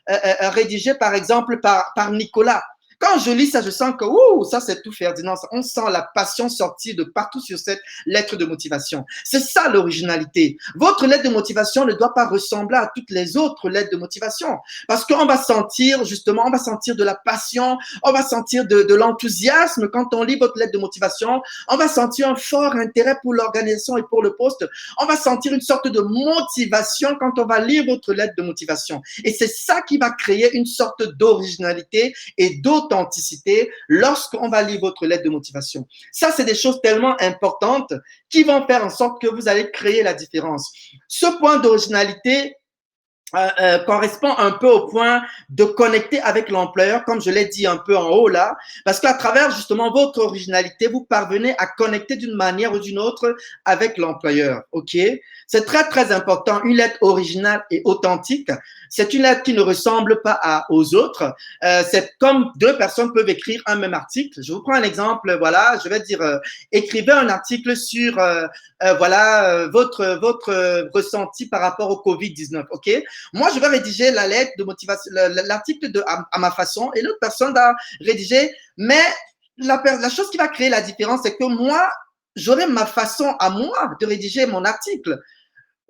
rédigée, par exemple, par Nicolas. Quand je lis ça, je sens que ça c'est tout Ferdinand. On sent la passion sortir de partout sur cette lettre de motivation. C'est ça l'originalité. Votre lettre de motivation ne doit pas ressembler à toutes les autres lettres de motivation. Parce qu'on va sentir, justement, on va sentir de la passion, on va sentir de l'enthousiasme quand on lit votre lettre de motivation. On va sentir un fort intérêt pour l'organisation et pour le poste. On va sentir une sorte de motivation quand on va lire votre lettre de motivation. Et c'est ça qui va créer une sorte d'originalité et d'authenticité lorsqu'on va lire votre lettre de motivation. Ça, c'est des choses tellement importantes qui vont faire en sorte que vous allez créer la différence. Ce point d'originalité correspond un peu au point de connecter avec l'employeur, comme je l'ai dit un peu en haut là, parce qu'à travers justement votre originalité, vous parvenez à connecter d'une manière ou d'une autre avec l'employeur. Ok, c'est très très important. Une lettre originale et authentique, c'est une lettre qui ne ressemble pas aux autres. C'est comme deux personnes peuvent écrire un même article. Je vous prends un exemple. Voilà, je vais dire écrivez un article sur voilà votre ressenti par rapport au Covid-19. Ok. Moi, je vais rédiger la lettre de motivation, l'article à ma façon, et l'autre personne va rédiger. Mais la chose qui va créer la différence, c'est que moi, j'aurai ma façon à moi de rédiger mon article.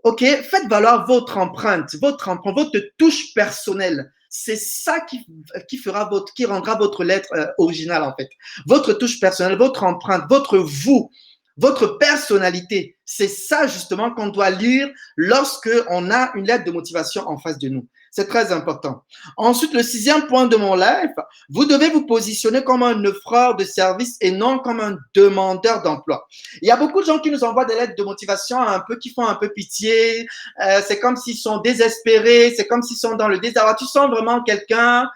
OK? Faites valoir votre empreinte, votre touche personnelle. C'est ça qui rendra votre lettre originale, en fait. Votre touche personnelle, votre empreinte, votre vous, votre personnalité. C'est ça, justement, qu'on doit lire lorsque on a une lettre de motivation en face de nous. C'est très important. Ensuite, le sixième point de mon live, vous devez vous positionner comme un offreur de service et non comme un demandeur d'emploi. Il y a beaucoup de gens qui nous envoient des lettres de motivation qui font un peu pitié. C'est comme s'ils sont désespérés, c'est comme s'ils sont dans le désarroi. Tu sens vraiment quelqu'un.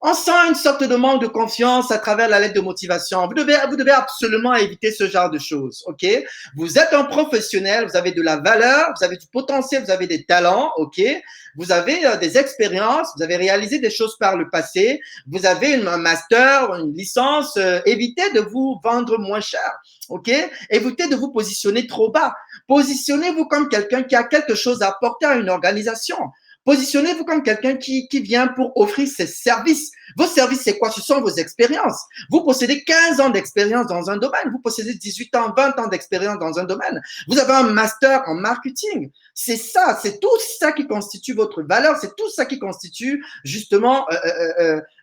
On sent une sorte de manque de confiance à travers la lettre de motivation. Vous devez absolument éviter ce genre de choses, ok? Vous êtes un professionnel, vous avez de la valeur, vous avez du potentiel, vous avez des talents, ok? Vous avez des expériences, vous avez réalisé des choses par le passé, vous avez un master, une licence. Évitez de vous vendre moins cher, ok? Évitez de vous positionner trop bas. Positionnez-vous comme quelqu'un qui a quelque chose à apporter à une organisation. Positionnez-vous comme quelqu'un qui vient pour offrir ses services. Vos services, c'est quoi? Ce sont vos expériences. Vous possédez 15 ans d'expérience dans un domaine. Vous possédez 18 ans, 20 ans d'expérience dans un domaine. Vous avez un master en marketing. C'est ça, c'est tout ça qui constitue votre valeur. C'est tout ça qui constitue justement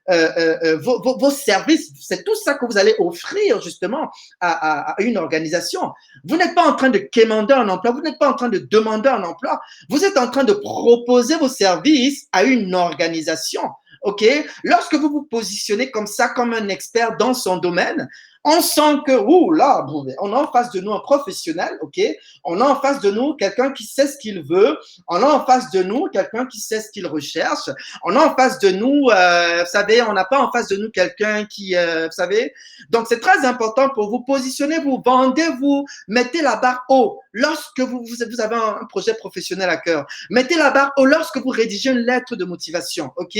vos services. C'est tout ça que vous allez offrir justement à une organisation. Vous n'êtes pas en train de quémander un emploi, vous n'êtes pas en train de demander un emploi, vous êtes en train de proposer vos services à une organisation. OK? Lorsque vous vous positionnez comme ça, comme un expert dans son domaine, on sent que, ouh là, on a en face de nous un professionnel, OK? On a en face de nous quelqu'un qui sait ce qu'il veut. On a en face de nous quelqu'un qui sait ce qu'il recherche. On a en face de nous, vous savez, on n'a pas en face de nous quelqu'un qui, vous savez. Donc, c'est très important pour vous positionner, vous vendez, vous mettez la barre haut lorsque vous avez un projet professionnel à cœur. Mettez la barre haut lorsque vous rédigez une lettre de motivation, OK?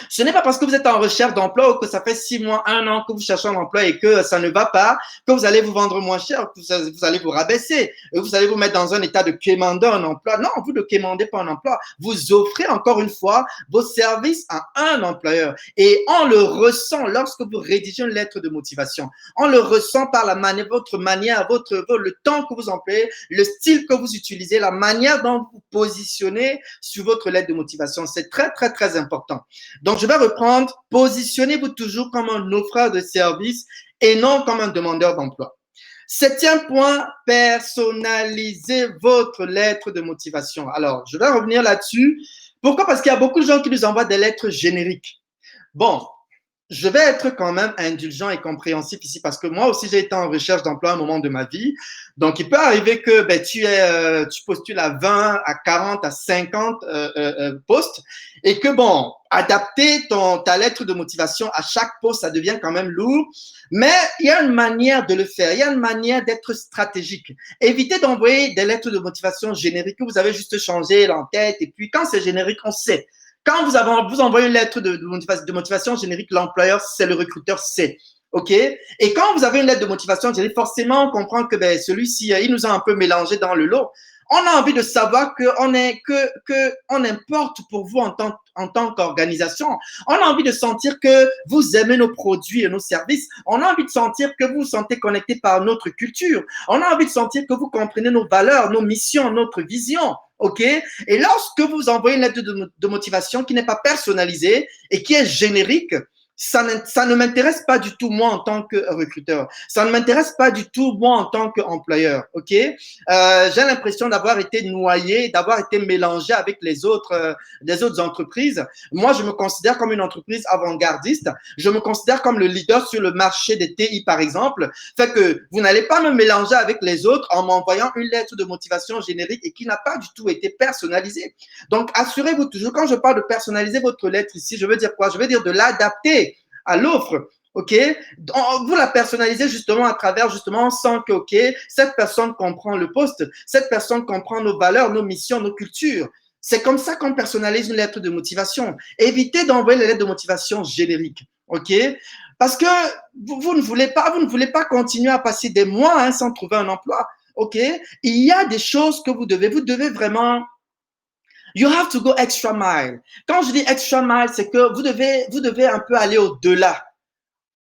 Ce n'est pas parce que vous êtes en recherche d'emploi ou que ça fait 6 mois, 1 an que vous cherchez un emploi et que ça ne va pas, que vous allez vous vendre moins cher, que vous allez vous rabaisser, et vous allez vous mettre dans un état de quémander un emploi. Non, vous ne quémandez pas un emploi. Vous offrez encore une fois vos services à un employeur. Et on le ressent lorsque vous rédigez une lettre de motivation. On le ressent par la manière, votre manière, le temps que vous employez, le style que vous utilisez, la manière dont vous vous positionnez sur votre lettre de motivation. C'est très, très, très important. Donc, je vais reprendre, positionnez-vous toujours comme un offreur de service et non comme un demandeur d'emploi. 7e point, personnalisez votre lettre de motivation. Alors, je vais revenir là-dessus. Pourquoi? Parce qu'il y a beaucoup de gens qui nous envoient des lettres génériques. Bon, je vais être quand même indulgent et compréhensif ici parce que moi aussi, j'ai été en recherche d'emploi à un moment de ma vie. Donc, il peut arriver que tu postules à 20, à 40, à 50 postes et que, bon, adapter ta lettre de motivation à chaque poste, ça devient quand même lourd. Mais il y a une manière de le faire. Il y a une manière d'être stratégique. Évitez d'envoyer des lettres de motivation génériques que vous avez juste changé l'entête et puis quand c'est générique, on sait. Quand vous envoyez une lettre de motivation générique, l'employeur, c'est le recruteur, c'est. OK? Et quand vous avez une lettre de motivation générique, forcément, on comprend que celui-ci, il nous a un peu mélangé dans le lot. On a envie de savoir qu'on importe pour vous en tant qu'organisation. On a envie de sentir que vous aimez nos produits et nos services. On a envie de sentir que vous vous sentez connecté par notre culture. On a envie de sentir que vous comprenez nos valeurs, nos missions, notre vision. OK? Et lorsque vous envoyez une lettre de motivation qui n'est pas personnalisée et qui est générique, ça ne m'intéresse pas du tout, moi, en tant que recruteur. Ça ne m'intéresse pas du tout, moi, en tant qu'employeur. OK? J'ai l'impression d'avoir été noyé, d'avoir été mélangé avec les autres entreprises. Moi, je me considère comme une entreprise avant-gardiste. Je me considère comme le leader sur le marché des TI, par exemple. Fait que vous n'allez pas me mélanger avec les autres en m'envoyant une lettre de motivation générique et qui n'a pas du tout été personnalisée. Donc, assurez-vous toujours, quand je parle de personnaliser votre lettre ici, je veux dire quoi? Je veux dire de l'adapter à l'offre, OK? Vous la personnalisez justement à travers, justement, on sent que, OK, cette personne comprend le poste, cette personne comprend nos valeurs, nos missions, nos cultures. C'est comme ça qu'on personnalise une lettre de motivation. Évitez d'envoyer les lettres de motivation génériques, OK? Parce que vous ne voulez pas continuer à passer des mois sans trouver un emploi, OK? Il y a des choses que vous devez vraiment You have to go extra mile. Quand je dis extra mile, c'est que vous devez un peu aller au-delà.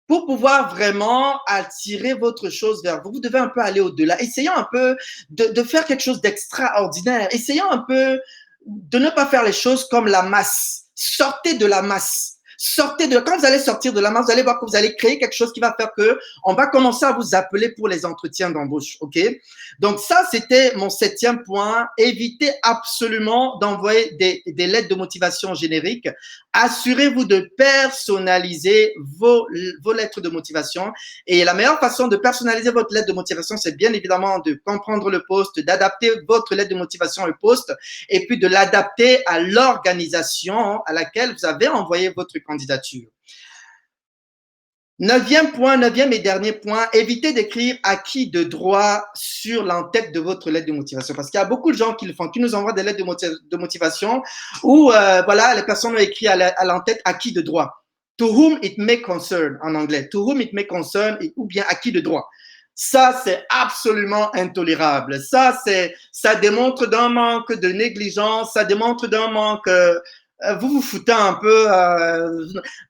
Pour pouvoir vraiment attirer votre chose vers vous, vous devez un peu aller au-delà. Essayons un peu de faire quelque chose d'extraordinaire. Essayons un peu de ne pas faire les choses comme la masse. Sortez de la masse. Quand vous allez sortir de la masse, vous allez voir que vous allez créer quelque chose qui va faire que on va commencer à vous appeler pour les entretiens d'embauche. OK? Donc, ça, c'était mon 7e point. Évitez absolument d'envoyer des lettres de motivation génériques. Assurez-vous de personnaliser vos lettres de motivation. Et la meilleure façon de personnaliser votre lettre de motivation, c'est bien évidemment de comprendre le poste, d'adapter votre lettre de motivation au poste et puis de l'adapter à l'organisation à laquelle vous avez envoyé votre candidature. 9e et dernier point, évitez d'écrire acquis de droit sur l'entête de votre lettre de motivation. Parce qu'il y a beaucoup de gens qui le font, qui nous envoient des lettres de motivation où, voilà, les personnes ont écrit à l'entête acquis de droit. To whom it may concern, en anglais. To whom it may concern, ou bien acquis de droit. Ça, c'est absolument intolérable. Ça démontre d'un manque de négligence, ça démontre d'un manque, vous vous foutez un peu,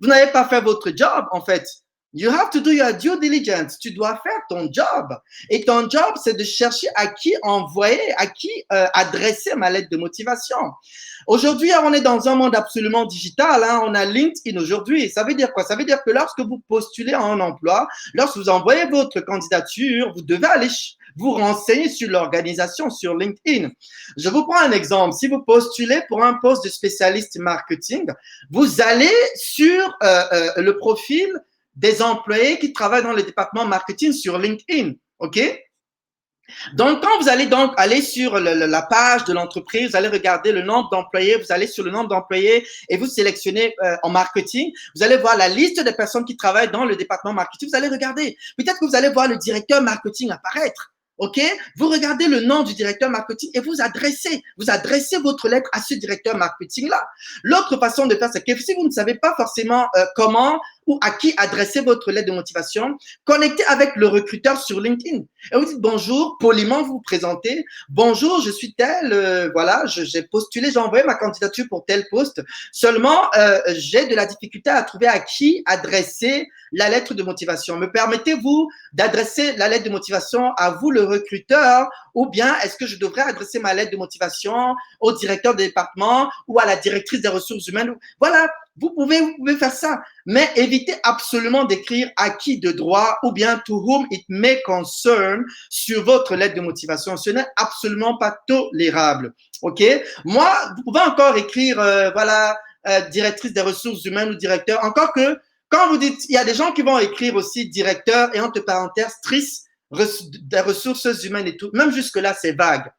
vous n'avez pas fait votre job, en fait. You have to do your due diligence. Tu dois faire ton job. Et ton job, c'est de chercher à qui envoyer, à qui adresser ma lettre de motivation. Aujourd'hui, on est dans un monde absolument digital. Hein. On a LinkedIn aujourd'hui. Ça veut dire quoi? Ça veut dire que lorsque vous postulez à un emploi, lorsque vous envoyez votre candidature, vous devez aller vous renseigner sur l'organisation sur LinkedIn. Je vous prends un exemple. Si vous postulez pour un poste de spécialiste marketing, vous allez sur le profil des employés qui travaillent dans le département marketing sur LinkedIn. OK? Donc, quand vous allez donc aller sur la page de l'entreprise, vous allez regarder le nombre d'employés, vous allez sur le nombre d'employés et vous sélectionnez en marketing, vous allez voir la liste des personnes qui travaillent dans le département marketing, vous allez regarder. Peut-être que vous allez voir le directeur marketing apparaître. OK? Vous regardez le nom du directeur marketing et vous adressez votre lettre à ce directeur marketing-là. L'autre façon de faire, c'est que si vous ne savez pas forcément comment ou à qui adresser votre lettre de motivation, connectez avec le recruteur sur LinkedIn. Et vous dites bonjour, poliment vous vous présentez. Bonjour, je suis tel, voilà, j'ai postulé, j'ai envoyé ma candidature pour tel poste. Seulement, j'ai de la difficulté à trouver à qui adresser la lettre de motivation. Me permettez-vous d'adresser la lettre de motivation à vous, le recruteur, ou bien est-ce que je devrais adresser ma lettre de motivation au directeur de département ou à la directrice des ressources humaines? Voilà, vous pouvez faire ça, mais évitez absolument d'écrire à qui de droit ou bien to whom it may concern sur votre lettre de motivation. Ce n'est absolument pas tolérable. OK? Moi, vous pouvez encore écrire, voilà, directrice des ressources humaines ou directeur. Encore que, quand vous dites, il y a des gens qui vont écrire aussi directeur et entre parenthèses, trice des ressources humaines et tout. Même jusque-là, c'est vague.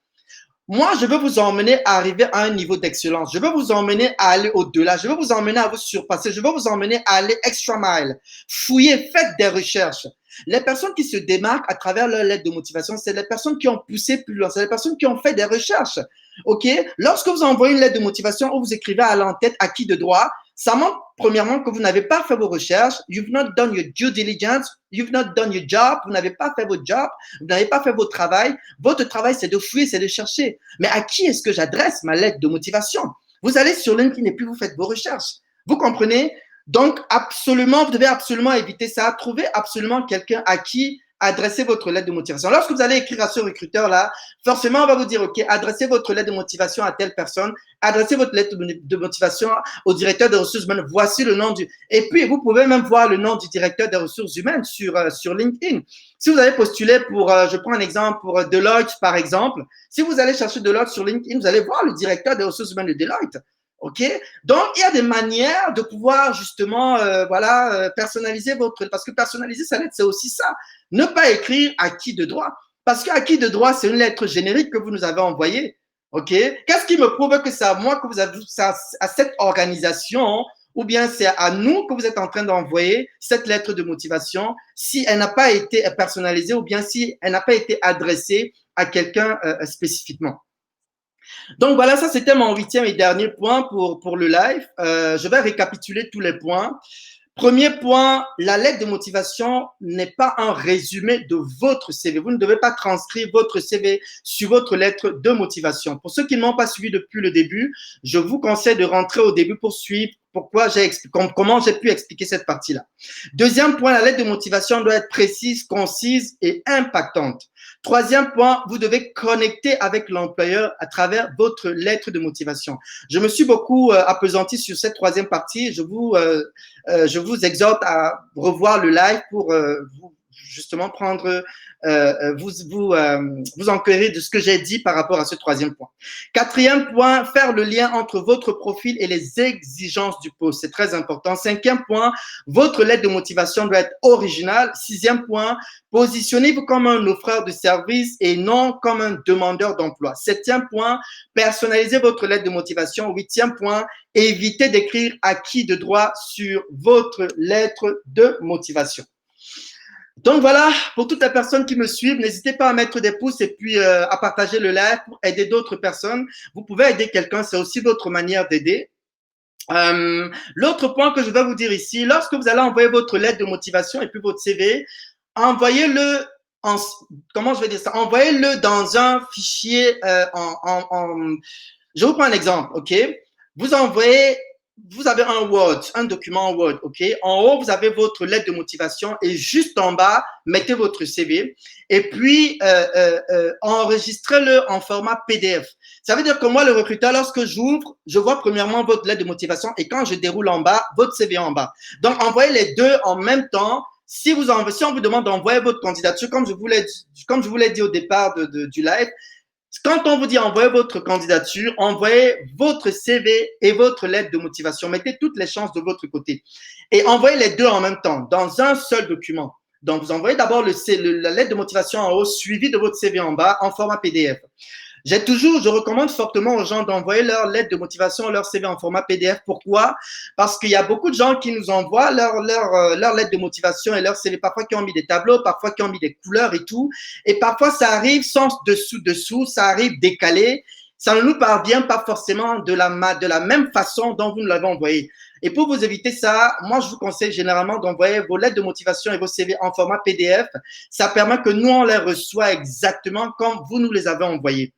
Moi, je veux vous emmener à arriver à un niveau d'excellence. Je veux vous emmener à aller au-delà. Je veux vous emmener à vous surpasser. Je veux vous emmener à aller extra mile. Fouillez, faites des recherches. Les personnes qui se démarquent à travers leur lettre de motivation, c'est les personnes qui ont poussé plus loin. C'est les personnes qui ont fait des recherches. OK? Lorsque vous envoyez une lettre de motivation où vous écrivez à l'entête à qui de droit, ça montre premièrement que vous n'avez pas fait vos recherches. You've not done your due diligence. You've not done your job. Vous n'avez pas fait votre job. Vous n'avez pas fait votre travail. Votre travail, c'est de fouiller, c'est de chercher. Mais à qui est-ce que j'adresse ma lettre de motivation? Vous allez sur LinkedIn et puis vous faites vos recherches. Vous comprenez? Donc, absolument, vous devez absolument éviter ça. Trouvez absolument quelqu'un à qui adresser votre lettre de motivation. Lorsque vous allez écrire à ce recruteur-là, forcément, on va vous dire, OK, adressez votre lettre de motivation à telle personne, adressez votre lettre de motivation au directeur des ressources humaines. Voici le nom du… Et puis, vous pouvez même voir le nom du directeur des ressources humaines sur LinkedIn. Si vous allez postuler pour, je prends un exemple, pour Deloitte, par exemple, si vous allez chercher Deloitte sur LinkedIn, vous allez voir le directeur des ressources humaines de Deloitte. OK? Donc, il y a des manières de pouvoir justement, voilà, personnaliser votre… Parce que personnaliser sa lettre, c'est aussi ça. Ne pas écrire à qui de droit. Parce qu'à qui de droit, c'est une lettre générique que vous nous avez envoyée. OK? Qu'est-ce qui me prouve que c'est à moi que vous avez… à cette organisation ou bien c'est à nous que vous êtes en train d'envoyer cette lettre de motivation si elle n'a pas été personnalisée ou bien si elle n'a pas été adressée à quelqu'un spécifiquement. Donc voilà, ça c'était mon 8e et dernier point pour le live. Je vais récapituler tous les points. Premier point, la lettre de motivation n'est pas un résumé de votre CV. Vous ne devez pas transcrire votre CV sur votre lettre de motivation. Pour ceux qui ne m'ont pas suivi depuis le début, je vous conseille de rentrer au début pour suivre comment j'ai pu expliquer cette partie-là. Deuxième point, la lettre de motivation doit être précise, concise et impactante. Troisième point, vous devez connecter avec l'employeur à travers votre lettre de motivation. Je me suis beaucoup appesanti sur cette troisième partie. Je vous exhorte à revoir le live pour vous justement prendre, vous enquérir de ce que j'ai dit par rapport à ce troisième point. Quatrième point, faire le lien entre votre profil et les exigences du poste. C'est très important. Cinquième point, votre lettre de motivation doit être originale. Sixième point, positionnez-vous comme un offreur de service et non comme un demandeur d'emploi. Septième point, personnalisez votre lettre de motivation. Huitième point, évitez d'écrire à qui de droit sur votre lettre de motivation. Donc voilà, pour toutes les personnes qui me suivent, n'hésitez pas à mettre des pouces et puis à partager le live pour aider d'autres personnes. Vous pouvez aider quelqu'un, c'est aussi votre manière d'aider. L'autre point que je vais vous dire ici, lorsque vous allez envoyer votre lettre de motivation et puis votre CV, envoyez-le comment je vais dire ça? Envoyez-le dans un fichier je vous prends un exemple, OK? Vous envoyez vous avez un Word, un document Word, ok? En haut, vous avez votre lettre de motivation et juste en bas, mettez votre CV et puis enregistrez-le en format PDF. Ça veut dire que moi, le recruteur, lorsque j'ouvre, je vois premièrement votre lettre de motivation et quand je déroule en bas, votre CV en bas. Donc, envoyez les deux en même temps. Si on vous demande d'envoyer votre candidature, comme je vous l'ai dit au départ du live, quand on vous dit envoyer votre candidature, envoyez votre CV et votre lettre de motivation. Mettez toutes les chances de votre côté. Et envoyez les deux en même temps, dans un seul document. Donc, vous envoyez d'abord la lettre de motivation en haut, suivie de votre CV en bas, en format PDF. Je recommande fortement aux gens d'envoyer leur lettre de motivation, leur CV en format PDF. Pourquoi? Parce qu'il y a beaucoup de gens qui nous envoient leur lettre de motivation et leur CV, parfois qui ont mis des tableaux, parfois qui ont mis des couleurs et tout. Et parfois, ça arrive sans dessous, ça arrive décalé. Ça ne nous parvient pas forcément de la même façon dont vous nous l'avez envoyé. Et pour vous éviter ça, moi, je vous conseille généralement d'envoyer vos lettres de motivation et vos CV en format PDF. Ça permet que nous, on les reçoit exactement comme vous nous les avez envoyés.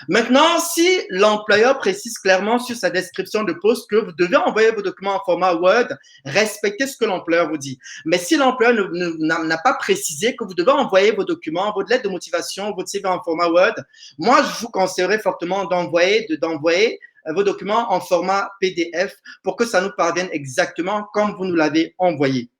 Maintenant, si l'employeur précise clairement sur sa description de poste que vous devez envoyer vos documents en format Word, respectez ce que l'employeur vous dit. Mais si l'employeur n'a pas précisé que vous devez envoyer vos documents, votre lettre de motivation, votre CV en format Word, moi, je vous conseillerais fortement d'envoyer vos documents en format PDF pour que ça nous parvienne exactement comme vous nous l'avez envoyé.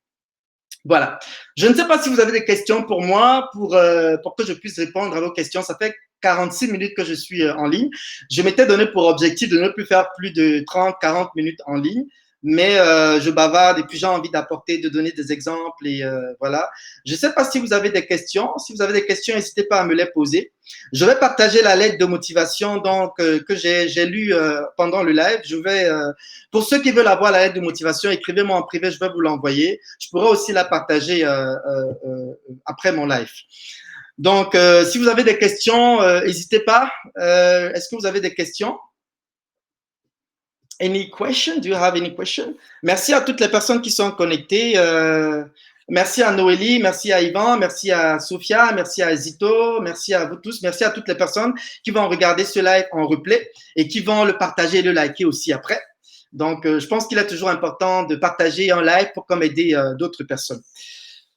Voilà. Je ne sais pas si vous avez des questions pour moi, pour que je puisse répondre à vos questions. Ça fait 46 minutes que je suis en ligne. Je m'étais donné pour objectif de ne plus faire plus de 30-40 minutes en ligne, mais je bavarde et puis j'ai envie de donner des exemples et voilà. Je ne sais pas si vous avez des questions. Si vous avez des questions, n'hésitez pas à me les poser. Je vais partager la lettre de motivation donc que j'ai lue pendant le live. Pour ceux qui veulent avoir la lettre de motivation, écrivez-moi en privé, je vais vous l'envoyer. Je pourrai aussi la partager après mon live. Donc, si vous avez des questions, n'hésitez pas. Est-ce que vous avez des questions? Any question? Do you have any question? Merci à toutes les personnes qui sont connectées. Merci à Noélie, merci à Yvan, merci à Sophia, merci à Zito, merci à vous tous, merci à toutes les personnes qui vont regarder ce live en replay et qui vont le partager et le liker aussi après. Donc, je pense qu'il est toujours important de partager en live pour comme aider d'autres personnes.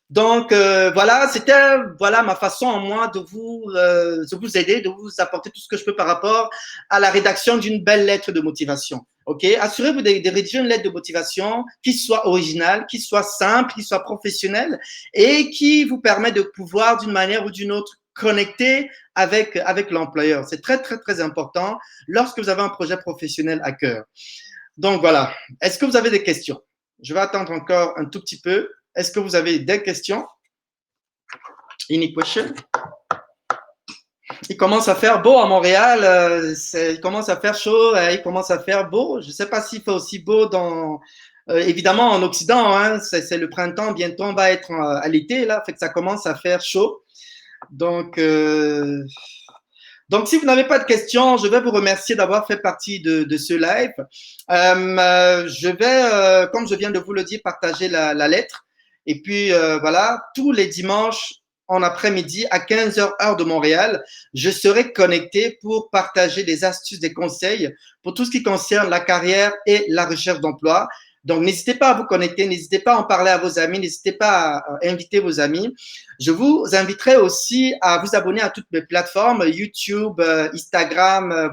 Donc, voilà, c'était ma façon en moi de vous aider, de vous apporter tout ce que je peux par rapport à la rédaction d'une belle lettre de motivation. OK? Assurez-vous de rédiger une lettre de motivation qui soit originale, qui soit simple, qui soit professionnelle et qui vous permet de pouvoir, d'une manière ou d'une autre, connecter avec l'employeur. C'est très, très, très important lorsque vous avez un projet professionnel à cœur. Donc, voilà. Est-ce que vous avez des questions? Je vais attendre encore un tout petit peu. Est-ce que vous avez des questions? Any question? Il commence à faire beau à Montréal. Il commence à faire chaud. Il commence à faire beau. Je ne sais pas s'il fait aussi beau évidemment en Occident. Hein, c'est le printemps. Bientôt, on va être à l'été. Là, fait que ça commence à faire chaud. Donc, si vous n'avez pas de questions, je vais vous remercier d'avoir fait partie de ce live. Je vais, comme je viens de vous le dire, partager la lettre. Et puis, voilà, tous les dimanches en après-midi à 15h heure de Montréal, je serai connecté pour partager des astuces, des conseils pour tout ce qui concerne la carrière et la recherche d'emploi. Donc, n'hésitez pas à vous connecter, n'hésitez pas à en parler à vos amis, n'hésitez pas à inviter vos amis. Je vous inviterai aussi à vous abonner à toutes mes plateformes, YouTube, Instagram,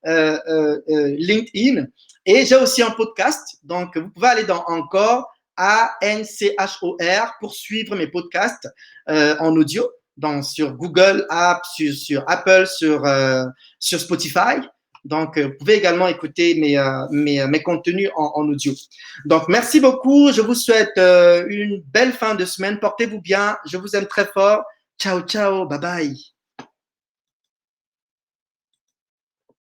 LinkedIn. Et j'ai aussi un podcast, donc vous pouvez aller dans Encore, ANCHOR, pour suivre mes podcasts en audio, sur Google Apps, sur Apple, sur Spotify. Donc, vous pouvez également écouter mes contenus en audio. Donc, merci beaucoup. Je vous souhaite une belle fin de semaine. Portez-vous bien. Je vous aime très fort. Ciao, ciao. Bye bye.